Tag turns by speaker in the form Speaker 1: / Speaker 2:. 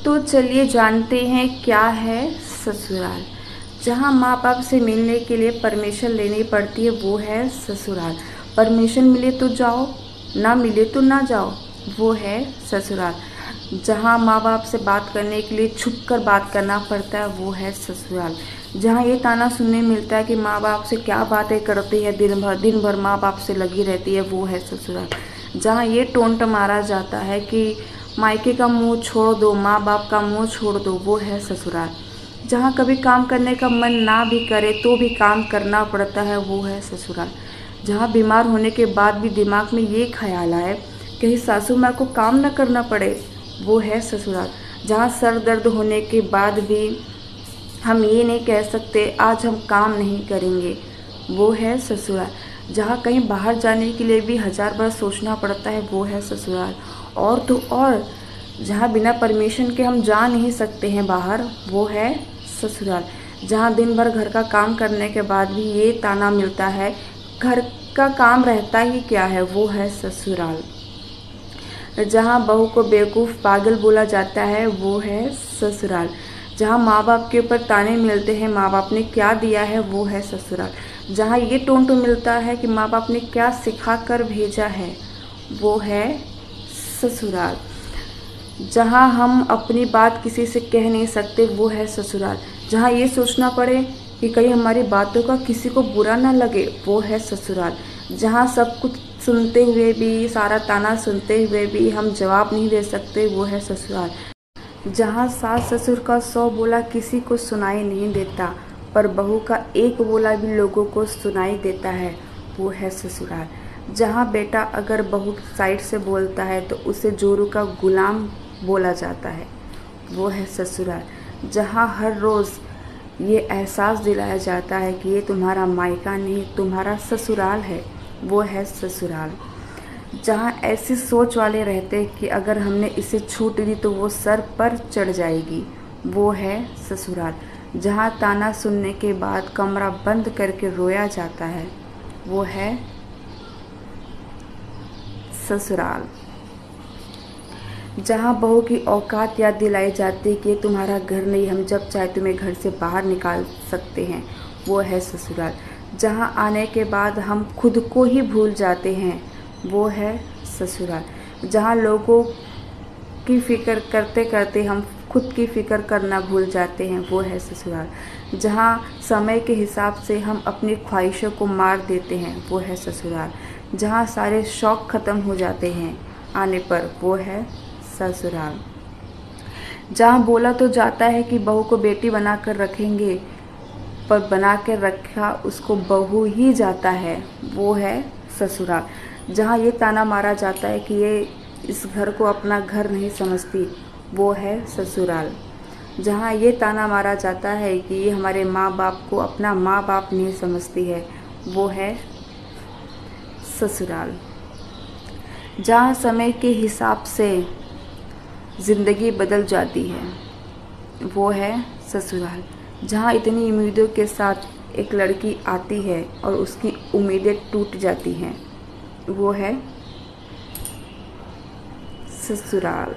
Speaker 1: तो चलिए जानते हैं क्या है ससुराल। जहाँ माँ बाप से मिलने के लिए परमिशन लेनी पड़ती है वो है ससुराल। परमिशन मिले तो जाओ, ना मिले तो ना जाओ, वो है ससुराल। जहाँ माँ बाप से बात करने के लिए छुप कर बात करना पड़ता है वो है ससुराल। जहाँ ये ताना सुनने मिलता है कि माँ बाप से क्या बातें करती है, दिन भर माँ बाप से लगी रहती है, वो है ससुराल। जहाँ ये टोंट मारा जाता है कि मायके का मुंह छोड़ दो, माँ बाप का मुंह छोड़ दो, वो है ससुराल। जहाँ कभी काम करने का मन ना भी करे तो भी काम करना पड़ता है, वो है ससुराल। जहाँ बीमार होने के बाद भी दिमाग में ये ख्याल आए कहीं सासू माँ को काम न करना पड़े, वो है ससुराल। जहाँ सर दर्द होने के बाद भी हम ये नहीं कह सकते आज हम काम नहीं करेंगे, वो है ससुराल। जहाँ कहीं बाहर जाने के लिए भी 1000 बार सोचना पड़ता है, वो है ससुराल। और तो और जहाँ बिना परमिशन के हम जा नहीं सकते हैं बाहर, वो है ससुराल। जहाँ दिन भर घर का काम करने के बाद भी ये ताना मिलता है घर का काम रहता ही क्या है, वो है ससुराल। जहाँ बहू को बेवकूफ़ पागल बोला जाता है, वो है ससुराल। जहाँ माँ बाप के ऊपर ताने मिलते हैं माँ बाप ने क्या दिया है, वो है ससुराल। जहाँ ये टोंट मिलता है कि माँ बाप ने क्या सिखा कर भेजा है, वो है ससुराल। जहाँ हम अपनी बात किसी से कह नहीं सकते, वो है ससुराल। जहाँ ये सोचना पड़े कि कहीं हमारी बातों का किसी को बुरा ना लगे, वो है ससुराल। जहाँ सब कुछ सुनते हुए भी, सारा ताना सुनते हुए भी हम जवाब नहीं दे सकते, वो है ससुराल। जहाँ सास ससुर का 100 बोला किसी को सुनाई नहीं देता, पर बहू का एक बोला भी लोगों को सुनाई देता है, वो है ससुराल। जहाँ बेटा अगर बहू की साइड से बोलता है तो उसे जोरू का गुलाम बोला जाता है, वो है ससुराल। जहाँ हर रोज़ ये एहसास दिलाया जाता है कि ये तुम्हारा मायका नहीं, तुम्हारा ससुराल है, वो है ससुराल। जहाँ ऐसी सोच वाले रहते हैं कि अगर हमने इसे छूट दी तो वो सर पर चढ़ जाएगी, वो है ससुराल। जहाँ ताना सुनने के बाद कमरा बंद करके रोया जाता है, वो है ससुराल। जहाँ बहू की औकात याद दिलाई जाती है कि ये तुम्हारा घर नहीं, हम जब चाहे तुम्हें घर से बाहर निकाल सकते हैं, वो है ससुराल। जहाँ आने के बाद हम खुद को ही भूल जाते हैं, वो है ससुराल। जहाँ लोगों की फ़िक्र करते करते हम खुद की फ़िक्र करना भूल जाते हैं, वो है ससुराल। जहाँ समय के हिसाब से हम अपनी ख्वाहिशों को मार देते हैं, वो है ससुराल। जहाँ सारे शौक़ ख़त्म हो जाते हैं आने पर, वो है ससुराल। जहाँ बोला तो जाता है कि बहू को बेटी बना कर रखेंगे, पर बना कर रखा उसको बहू ही जाता है, वो है ससुराल। जहाँ ये ताना मारा जाता है कि ये इस घर को अपना घर नहीं समझती, वो है ससुराल। जहाँ ये ताना मारा जाता है कि ये हमारे माँ बाप को अपना माँ बाप नहीं समझती है, वो है ससुराल। जहाँ समय के हिसाब से ज़िंदगी बदल जाती है, वो है ससुराल। जहाँ इतनी उम्मीदों के साथ एक लड़की आती है और उसकी उम्मीदें टूट जाती हैं, वो है ससुराल।